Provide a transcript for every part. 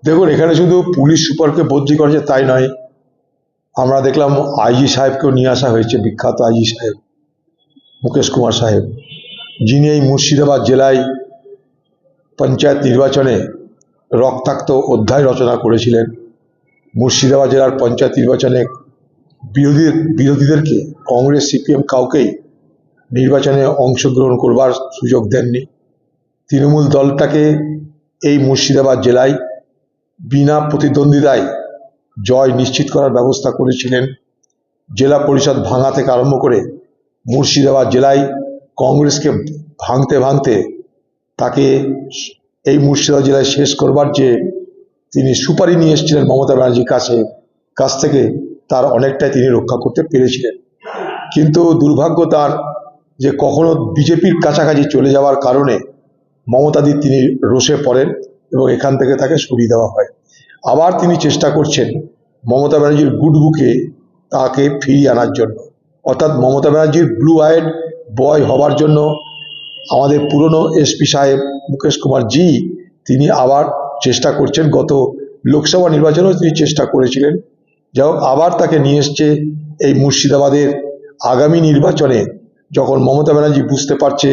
দেখুন, এখানে শুধু পুলিশ সুপারকে বদলি করেছে তাই নয়, আমরা দেখলাম আইজি সাহেবকেও নিয়ে আসা হয়েছে, বিখ্যাত আইজি সাহেব মুকেশ কুমার সাহেব, যিনি এই মুর্শিদাবাদ জেলায় পঞ্চায়েত নির্বাচনে রক্তাক্ত অধ্যায় রচনা করেছিলেন। মুর্শিদাবাদ জেলার পঞ্চায়েত নির্বাচনে বিরোধীদেরকে, কংগ্রেস সিপিএম কাউকেই নির্বাচনে অংশগ্রহণ করবার সুযোগ দেননি। তৃণমূল দলটাকে এই মুর্শিদাবাদ জেলায় বিনা প্রতিদ্বন্দ্বিতায় জয় নিশ্চিত করার ব্যবস্থা করেছিলেন। জেলা পরিষদ ভাঙা থেকে আরম্ভ করে মুর্শিদাবাদ জেলায় কংগ্রেসকে ভাঙতে ভাঙতে তাকে এই মুর্শিদাবাদ জেলায় শেষ করবার যে তিনি সুপারি নিয়ে এসেছিলেন মমতা ব্যানার্জির কাছ থেকে, তার অনেকটাই তিনি রক্ষা করতে পেরেছিলেন। কিন্তু দুর্ভাগ্য তার যে কখনো বিজেপির কাছাকাছি চলে যাওয়ার কারণে মমতাদি তিনি রোষে পড়েন এবং এখান থেকে তাকে সরিয়ে দেওয়া হয়। আবার তিনি চেষ্টা করছেন মমতা ব্যানার্জির গুড বুকে তাকে ফিরিয়ে আনার জন্য, অর্থাৎ মমতা ব্যানার্জির ব্লু আইড বয় হবার জন্য আমাদের পুরনো এসপি সাহেব মুকেশ কুমার জি তিনি আবার চেষ্টা করছেন। গত লোকসভা নির্বাচনেও তিনি চেষ্টা করেছিলেন। যাই হোক, আবার তাকে নিয়ে এসছে এই মুর্শিদাবাদের আগামী নির্বাচনে, যখন মমতা ব্যানার্জি বুঝতে পারছে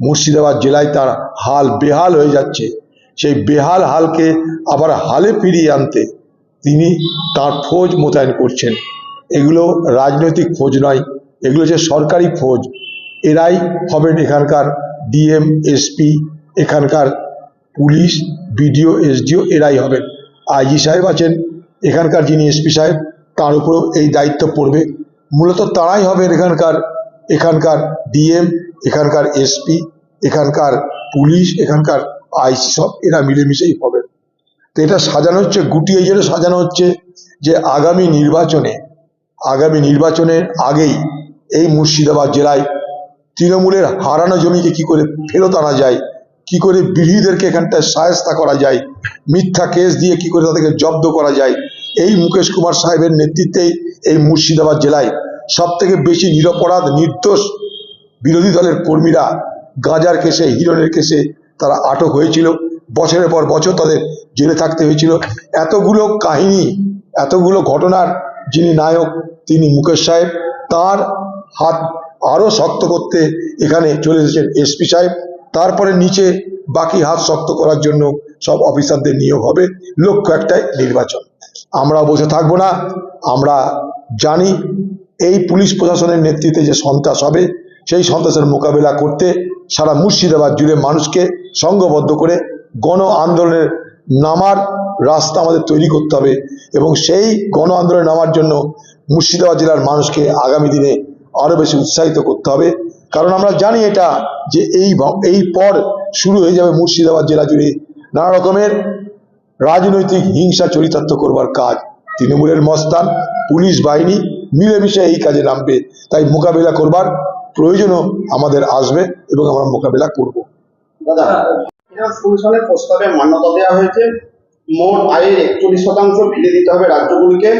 মুর্শিদাবাদ জেলায় তার হাল বেহাল হয়ে যাচ্ছে, সেই বেহাল হালকে আবার হালে ফিরিয়ে আনতে তিনি তার ফৌজ মোতায়েন করছেন। এগুলো রাজনৈতিক ফৌজ নয়, এগুলো যে সরকারি ফৌজ। এরাই হবেন এখানকার ডিএম, এসপি, এখানকার পুলিশ, বিডিও, এসডিও, এরাই হবেন। আইজি সাহেব আছেন এখানকার, যিনি এসপি সাহেব, তার উপরেও এই দায়িত্ব পড়বে। মূলত তারাই হবেন এখানকার ডিএম, এখানকার এসপি, এখানকার পুলিশ, এখানকার আইসি, সব এরা মিলেমিশেই হবেন। তো এটা সাজানো হচ্ছে, গুটিয়ে জন্য সাজানো হচ্ছে যে আগামী নির্বাচনের আগেই এই মুর্শিদাবাদ জেলায় তৃণমূলের হারানো জমিকে কি করে ফেরত আনা যায়, কি করে বিরোধীদেরকে এখানটায় শায়েস্তা করা যায়, মিথ্যা কেস দিয়ে কি করে তাদেরকে জব্দ করা যায়। এই মুকেশ কুমার সাহেবের নেতৃত্বেই এই মুর্শিদাবাদ জেলায় সব থেকে বেশি নিরপরাধ নির্দোষ বিরোধী দলের কর্মীরা গাঁজার কেসে, হিরণের কেসে তারা আটক হয়েছিল। বছরের পর বছর তাদের জেলে থাকতে হয়েছিল। এতগুলো কাহিনী, এতগুলো ঘটনার যিনি নায়ক তিনি মুকেশ সাহেব, তার হাত আরো শক্ত করতে এখানে চলে এসেছেন এসপি সাহেব। তারপরে নিচে বাকি হাত শক্ত করার জন্য সব অফিসারদের নিয়োগ হবে। লক্ষ্য একটাই, নির্বাচন। আমরা বসে থাকবো না। আমরা জানি এই পুলিশ প্রশাসনের নেতৃত্বে যে সন্ত্রাস হবে, সেই সন্ত্রাসের মোকাবেলা করতে সারা মুর্শিদাবাদ জুড়ে মানুষকে সংঘবদ্ধ করে গণ আন্দোলনের নামার রাস্তা আমাদের তৈরি করতে হবে। এবং সেই গণ আন্দোলনে নামার জন্য মুর্শিদাবাদ জেলার মানুষকে আগামী দিনে আরো বেশি উৎসাহিত করতে হবে। কারণ আমরা জানি এটা যে এই পর শুরু হয়ে যাবে মুর্শিদাবাদ জেলা জুড়ে নানা রকমের রাজনৈতিক হিংসা চরিতার্থ করবার কাজ। তৃণমূলের মস্তান, পুলিশ বাহিনী মিলেমিশে এই কাজে নামবে। তাই মোকাবিলা করবার প্রয়োজনও আমাদের আসবে এবং আমরা মোকাবিলা করব। দাদা, কমিশনের প্রস্তাবে মান্যতা দেওয়া হয়েছে, মোট আয়ের 41% ফিরে দিতে হবে রাজ্যগুলিকে।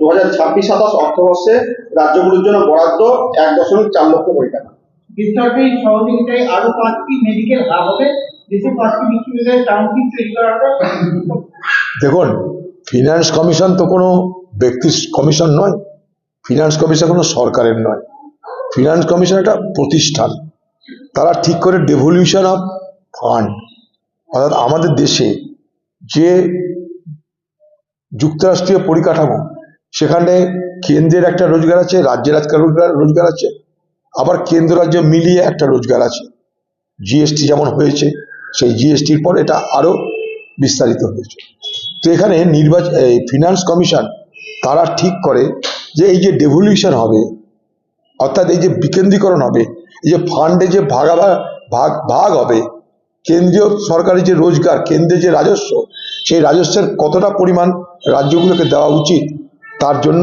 2026-27 অর্থবর্ষে রাজ্যগুলির জন্য বরাদ্দ 1.4 লক্ষ কোটি টাকা। বিদ্যার্থী সহযোগিতায় আরো 5টি মেডিকেল হাব হবে, দেশে 5টি বিশ্ববিদ্যালয়ের টাউনশিপ তৈরি করা হবে। দেখুন, ফিনান্স কমিশন তো কোনো ব্যক্তির কমিশন নয়, ফিনান্স কমিশন কোনো সরকারের নয়। ফিনান্স কমিশন একটা প্রতিষ্ঠান, তারা ঠিক করে ডেভলিউশন অফ ফান্ড, অর্থাৎ আমাদের দেশে যে যুক্তরাষ্ট্রীয় পরিকাঠামো, সেখানে কেন্দ্রের একটা রোজগার আছে, রাজ্যের একটা রোজগার আছে, আবার কেন্দ্র রাজ্য মিলিয়ে একটা রোজগার আছে। জিএসটি যেমন হয়েছে, সেই জিএসটির পর এটা আরো বিস্তারিত হয়েছে। তো এখানে ফিনান্স কমিশন তারা ঠিক করে যে এই যে ডেভলিউশন হবে, অর্থাৎ এই যে বিকেন্দ্রীকরণ হবে, এই যে ফান্ডে যে ভাগ হবে, কেন্দ্রীয় সরকারের যে রোজগার, কেন্দ্রের যে রাজস্ব, সেই রাজস্বের কতটা পরিমাণ রাজ্যগুলোকে দেওয়া উচিত, তার জন্য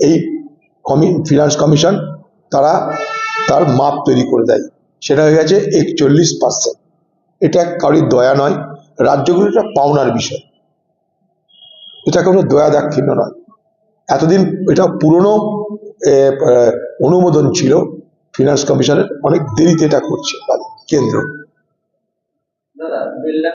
এই ফিনান্স কমিশন তারা তার মাপ তৈরি করে দেয়। সেটা হয়ে গেছে 41%। এটা কারোর দয়া নয়, রাজ্যগুলো এটা পাওনার বিষয়, এটা কোনো দয়া দাক্ষিণ্য নয়। এতদিন এটা পুরনো অনুমোদন ছিল ফিনান্স কমিশনের, অনেক দেরিতে এটা করছে কেন্দ্র।